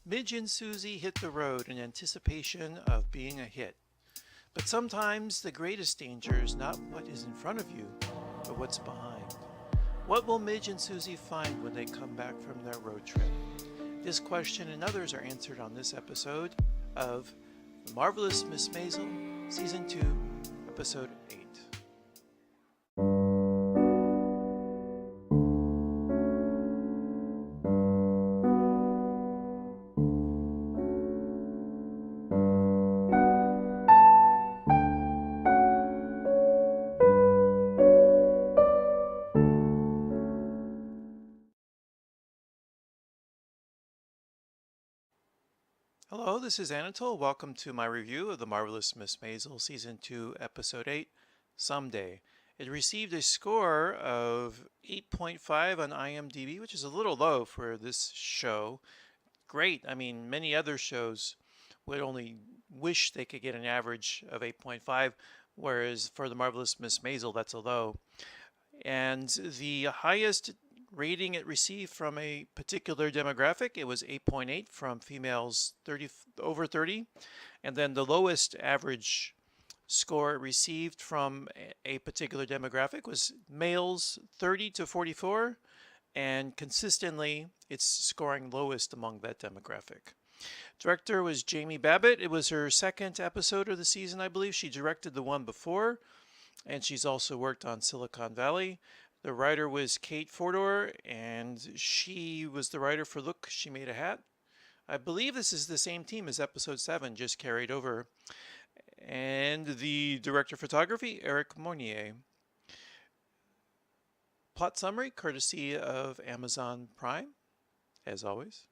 Midge and Susie hit the road in anticipation of being a hit. But sometimes the greatest danger is not what is in front of you, but what's behind. What will Midge and Susie find when they come back from their road trip? This question and others are answered on this episode of The Marvelous Miss Maisel, Season 2, Episode 8. Hello, this is Anatole. Welcome to my review of The Marvelous Miss Maisel, Season 2, Episode 8, Someday. It received a score of 8.5 on IMDb, which is a little low for this show. Great. I mean, many other shows would only wish they could get an average of 8.5, whereas for The Marvelous Miss Maisel, that's a low. And the highest rating it received from a particular demographic, it was 8.8 from females over 30. And then the lowest average score it received from a particular demographic was males 30 to 44. And consistently, it's scoring lowest among that demographic. Director was Jamie Babbitt. It was her second episode of the season, I believe. She directed the one before, and she's also worked on Silicon Valley. The writer was Kate Fordor, and she was the writer for Look, She Made a Hat. I believe this is the same team as episode 7, just carried over. And the director of photography, Eric Monnier. Plot summary, courtesy of Amazon Prime, as always.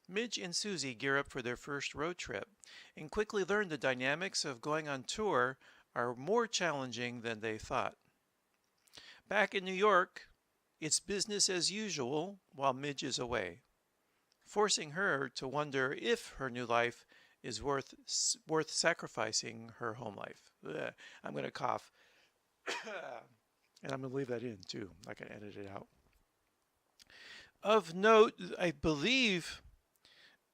Midge and Susie gear up for their first road trip and quickly learn the dynamics of going on tour are more challenging than they thought. Back in New York, it's business as usual while Midge is away, forcing her to wonder if her new life is worth sacrificing her home life. Ugh, I'm going to cough. And I'm going to leave that in too. I'm not going to edit it out. Of note, I believe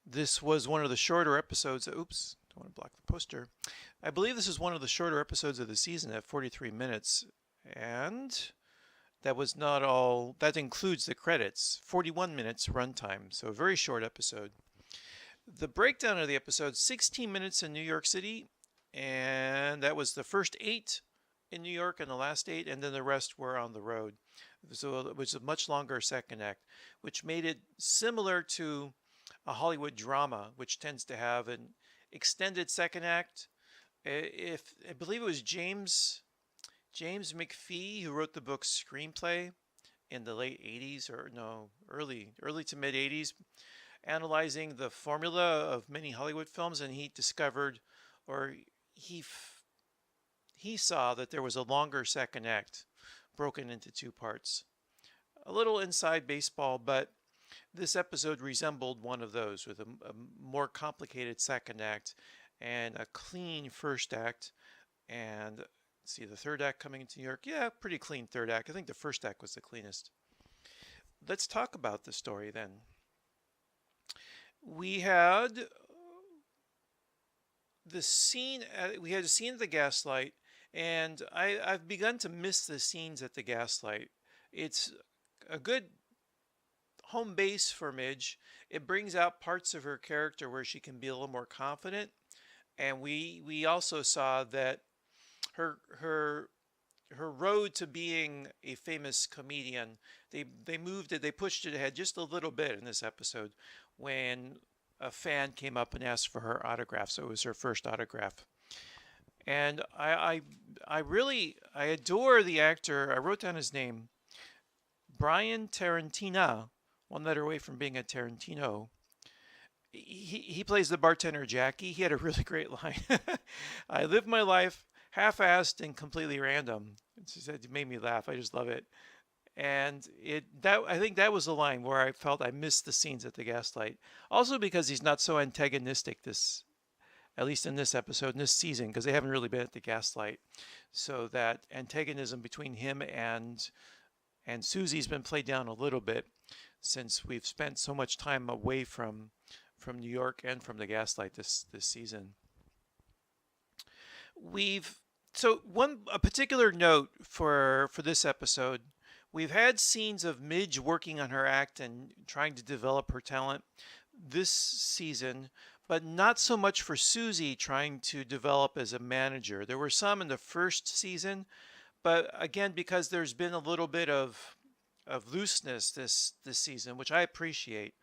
this was one of the shorter episodes. Oops, don't want to block the poster. I believe this is one of the shorter episodes of the season at 43 minutes. And that was not all, that includes the credits. 41 minutes runtime, so a very short episode. The breakdown of the episode, 16 minutes in New York City, and that was the first 8 in New York and the last 8, and then the rest were on the road. So it was a much longer second act, which made it similar to a Hollywood drama, which tends to have an extended second act. If I believe it was James McPhee, who wrote the book Screenplay in the late 80s, or no, early to mid 80s, analyzing the formula of many Hollywood films, and he discovered, or he saw that there was a longer second act broken into 2 parts. A little inside baseball, but this episode resembled one of those with a more complicated second act and a clean first act. And see, the third act coming into New York. Yeah, pretty clean third act. I think the first act was the cleanest. Let's talk about the story then. We had the scene. We had a scene at the Gaslight, and I've begun to miss the scenes at the Gaslight. It's a good home base for Midge. It brings out parts of her character where she can be a little more confident, and we also saw that her road to being a famous comedian, they pushed it ahead just a little bit in this episode when a fan came up and asked for her autograph. So it was her first autograph. And I adore the actor. I wrote down his name, Brian Tarantina, one letter away from being a Tarantino. He plays the bartender Jackie. He had a really great line. I live my life half-assed and completely random. It made me laugh. I just love it. And I think that was the line where I felt I missed the scenes at the Gaslight. Also because he's not so antagonistic at least in this episode, in this season, because they haven't really been at the Gaslight. So that antagonism between him and Susie's been played down a little bit. since we've spent so much time away from New York and from the Gaslight this season. A particular note for this episode, we've had scenes of Midge working on her act and trying to develop her talent this season, but not so much for Susie trying to develop as a manager. There were some in the first season, but again, because there's been a little bit of looseness this season, which I appreciate.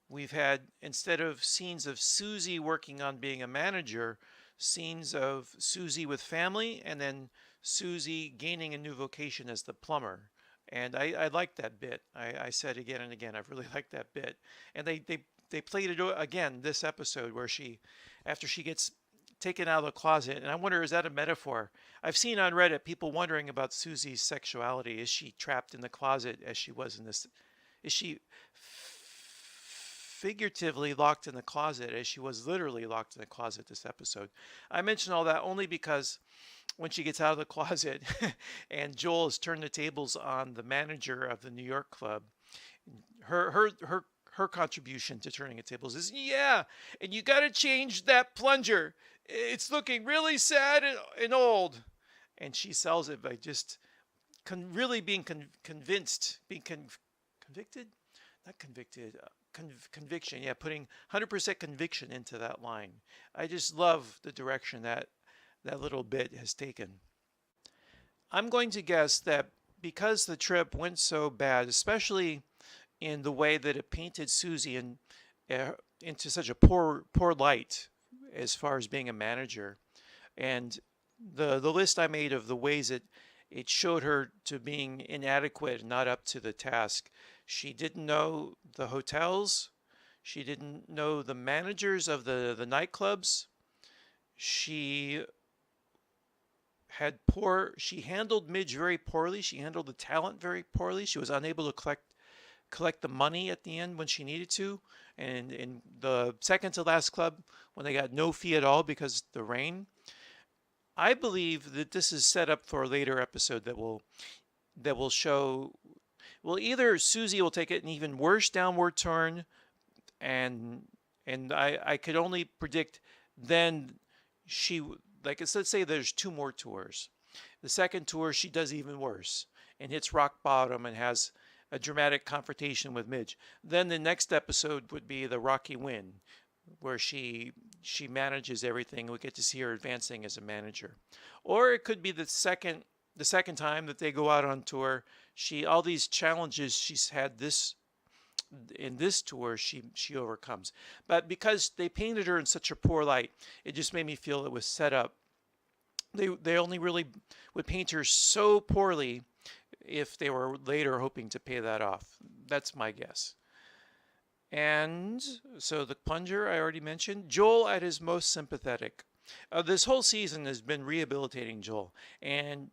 We've had, instead of scenes of Susie working on being a manager, scenes of Susie with family, and then Susie gaining a new vocation as the plumber. And I like that bit. I said again and again, I've really liked that bit. And they played it again this episode where after she gets taken out of the closet, and I wonder, is that a metaphor? I've seen on Reddit people wondering about Susie's sexuality. Is she trapped in the closet as she was in this? Is she figuratively locked in the closet as she was literally locked in the closet this episode? I mention all that only because when she gets out of the closet and Joel has turned the tables on the manager of the New York club, her contribution to turning the tables is, yeah, and you got to change that plunger. It's looking really sad and old. And she sells it by just really being convinced, convicted? Not convicted, conviction. Yeah, putting 100% conviction into that line. I just love the direction that little bit has taken. I'm going to guess that because the trip went so bad, especially in the way that it painted Susie into such a poor light as far as being a manager, and the list I made of the ways it showed her to being inadequate and not up to the task. She didn't know the hotels. She didn't know the managers of the nightclubs. She handled Midge very poorly. She handled the talent very poorly. She was unable to collect the money at the end when she needed to. And in the second to last club, when they got no fee at all because of the rain, I believe that this is set up for a later episode that will show. Well, either Susie will take it an even worse downward turn, and I could only predict then let's say there's 2 more tours. The second tour she does even worse and hits rock bottom and has a dramatic confrontation with Midge. Then the next episode would be the Rocky Win, where she manages everything. We get to see her advancing as a manager. Or it could be the second time that they go out on tour. All these challenges she's had in this tour, she overcomes. But because they painted her in such a poor light, it just made me feel it was set up. They only really would paint her so poorly if they were later hoping to pay that off. That's my guess. And so the plunger I already mentioned. Joel at his most sympathetic. This whole season has been rehabilitating Joel. And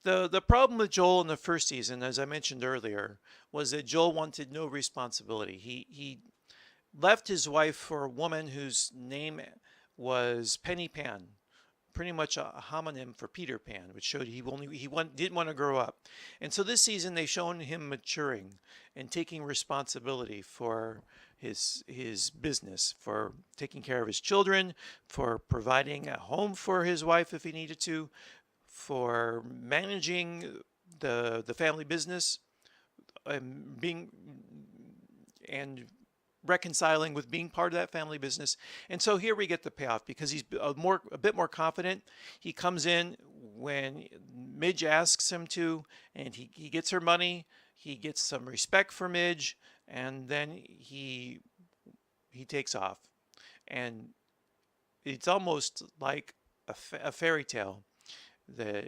the problem with Joel in the first season, as I mentioned earlier, was that Joel wanted no responsibility. He left his wife for a woman whose name was Penny Pan, pretty much a homonym for Peter Pan, which showed he didn't want to grow up. And so this season they've shown him maturing and taking responsibility for his business, for taking care of his children, for providing a home for his wife if he needed to, for managing the family business, and reconciling with being part of that family business. And so here we get the payoff because he's a bit more confident. He comes in when Midge asks him to, and he gets her money. He gets some respect for Midge, and then he takes off. And it's almost like a fairy tale.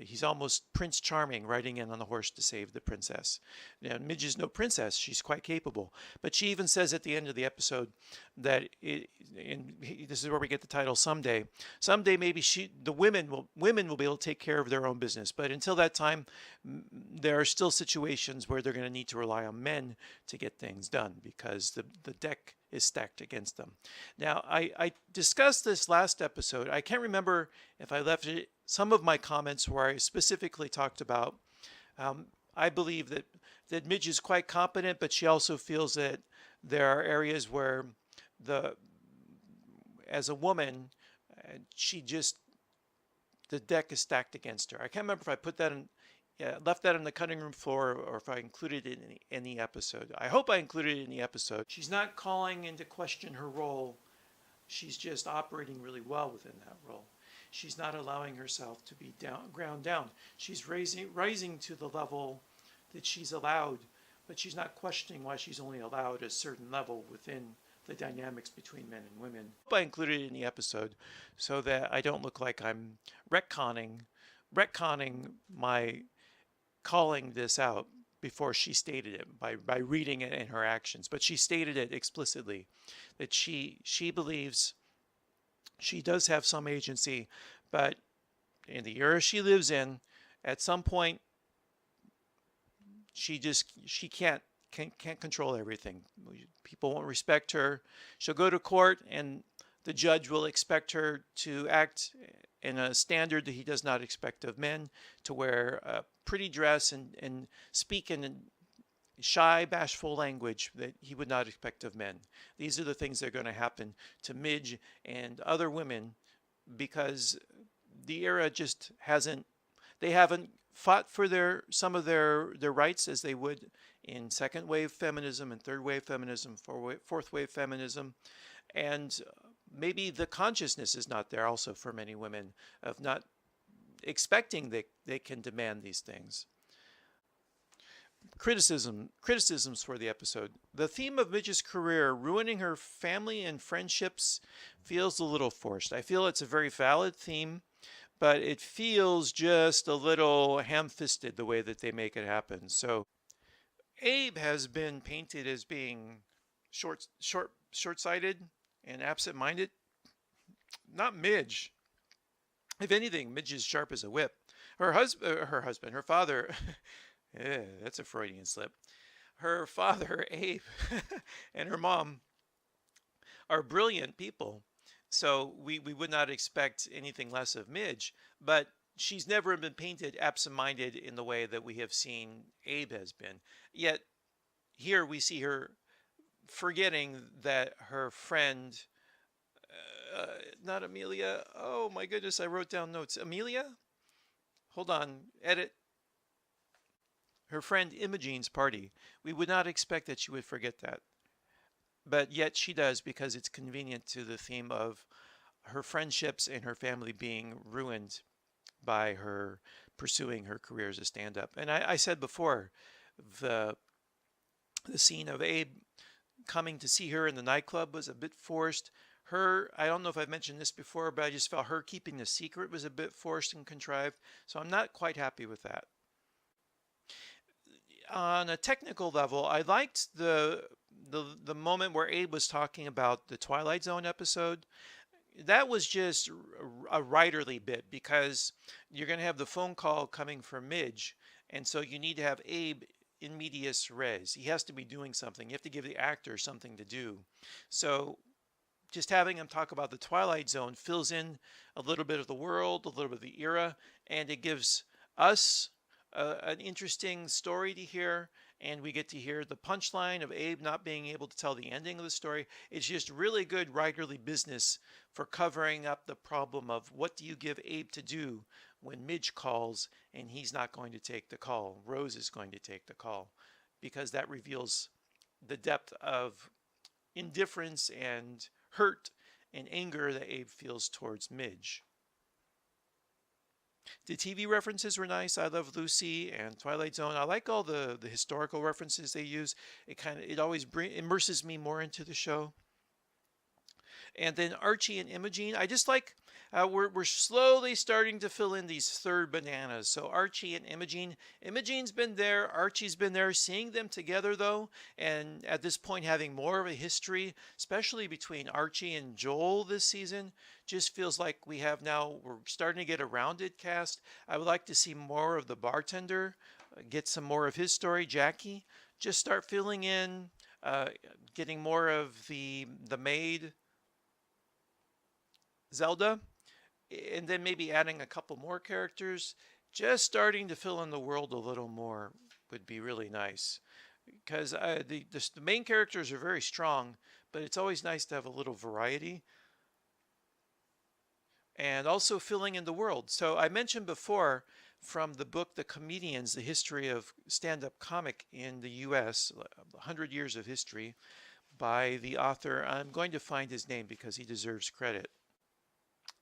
He's almost Prince Charming riding in on the horse to save the princess. Now, Midge is no princess. She's quite capable. But she even says at the end of the episode that, this is where we get the title, Someday. Someday maybe women will be able to take care of their own business. But until that time, there are still situations where they're going to need to rely on men to get things done because the deck is stacked against them. Now, I discussed this last episode. I can't remember if I left it, some of my comments where I specifically talked about, I believe that Midge is quite competent, but she also feels that there are areas where the as a woman, she just the deck is stacked against her. I can't remember if I put that in, left that on the cutting room floor or if I included it in the episode. I hope I included it in the episode. She's not calling into question her role. She's just operating really well within that role. She's not allowing herself to be ground down. She's rising to the level that she's allowed, but she's not questioning why she's only allowed a certain level within the dynamics between men and women. I included it in the episode so that I don't look like I'm retconning my calling this out before she stated it by reading it in her actions. But she stated it explicitly that she believes she does have some agency, but in the era she lives in, at some point she can't control everything. People won't respect her. She'll go to court and the judge will expect her to act in a standard that he does not expect of men, to wear a pretty dress and speak in shy, bashful language that he would not expect of men. These are the things that are going to happen to Midge and other women because the era just they haven't fought for some of their rights as they would in second wave feminism and third wave feminism, fourth wave feminism. And maybe the consciousness is not there also for many women of not expecting that they can demand these things. Criticisms for the episode. The theme of Midge's career, ruining her family and friendships, feels a little forced. I feel it's a very valid theme, but it feels just a little ham-fisted the way that they make it happen. So Abe has been painted as being short-sighted and absent-minded. Not Midge. If anything, Midge is sharp as a whip. Her father, that's a Freudian slip. Her father, Abe, and her mom are brilliant people. So we would not expect anything less of Midge, but she's never been painted absent-minded in the way that we have seen Abe has been. Yet here we see her forgetting that her friend, not Amelia. Oh my goodness, I wrote down notes. Amelia? Hold on, edit. Her friend Imogene's party. We would not expect that she would forget that. But yet she does because it's convenient to the theme of her friendships and her family being ruined by her pursuing her career as a stand-up. And I said before, the scene of Abe coming to see her in the nightclub was a bit forced. I don't know if I've mentioned this before, but I just felt her keeping the secret was a bit forced and contrived. So I'm not quite happy with that. On a technical level, I liked the moment where Abe was talking about the Twilight Zone episode. That was just a writerly bit because you're going to have the phone call coming from Midge, and so you need to have Abe in medias res. He has to be doing something. You have to give the actor something to do. So just having him talk about the Twilight Zone fills in a little bit of the world, a little bit of the era, and it gives us an interesting story to hear, and we get to hear the punchline of Abe not being able to tell the ending of the story. It's just really good writerly business for covering up the problem of what do you give Abe to do when Midge calls and he's not going to take the call. Rose is going to take the call, because that reveals the depth of indifference and hurt and anger that Abe feels towards Midge. The TV references were nice. I love Lucy and Twilight Zone. I like all the historical references they use. It always immerses me more into the show. And then Archie and Imogene. I just like we're slowly starting to fill in these third bananas. So Archie and Imogene. Imogene's been there. Archie's been there. Seeing them together though, and at this point having more of a history, especially between Archie and Joel this season, just feels like we're starting to get a rounded cast. I would like to see more of the bartender, get some more of his story, Jackie. Just start filling in, getting more of the maid, Zelda, and then maybe adding a couple more characters, just starting to fill in the world a little more. would be really nice, because the main characters are very strong, but it's always nice to have a little variety and also filling in the world. So I mentioned before from the book The Comedians, The History of Stand-Up Comic in the U.S., 100 Years of History, by the author. I'm going to find his name because he deserves credit.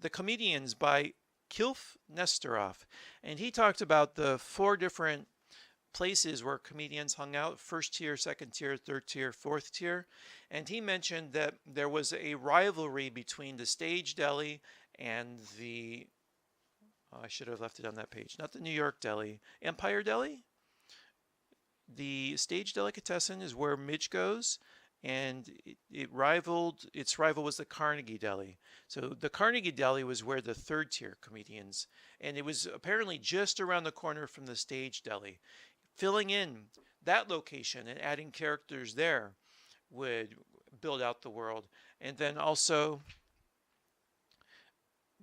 The Comedians by Kilf Nesterov. And he talked about the 4 different places where comedians hung out: first tier, second tier, third tier, fourth tier. And he mentioned that there was a rivalry between the Stage Deli and the, I should have left it on that page, not the New York Deli, Empire Deli. The Stage Delicatessen is where Midge goes, and its rival was the Carnegie Deli. So the Carnegie Deli was where the third tier comedians, and it was apparently just around the corner from the Stage Deli. Filling in that location and adding characters there would build out the world. And then also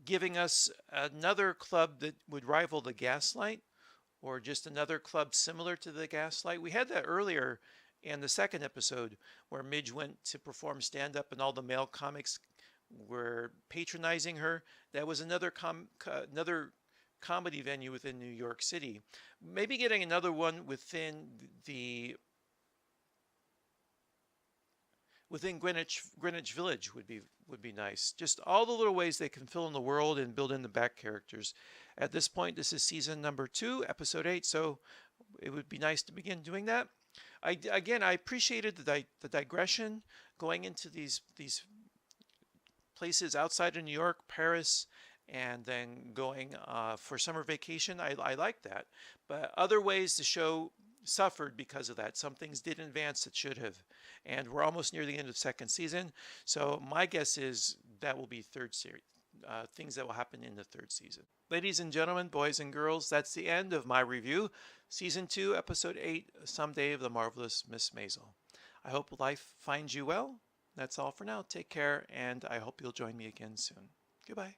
giving us another club that would rival the Gaslight, or just another club similar to the Gaslight. We had that earlier in the second episode where Midge went to perform stand-up and all the male comics were patronizing her. That was another comedy venue within New York City. Maybe getting another one within Greenwich Village would be nice. Just all the little ways they can fill in the world and build in the back characters. At this point, this is season number 2, episode 8, so it would be nice to begin doing that. I appreciated the digression going into these places outside of New York, Paris, and then going for summer vacation. I like that. But other ways the show suffered because of that. Some things didn't advance that should have. And we're almost near the end of second season. So my guess is that will be third series. Things that will happen in the third season. Ladies and gentlemen, boys and girls, that's the end of my review. Season 2, Episode 8, Someday of the Marvelous Miss Maisel. I hope life finds you well. That's all for now. Take care, and I hope you'll join me again soon. Goodbye.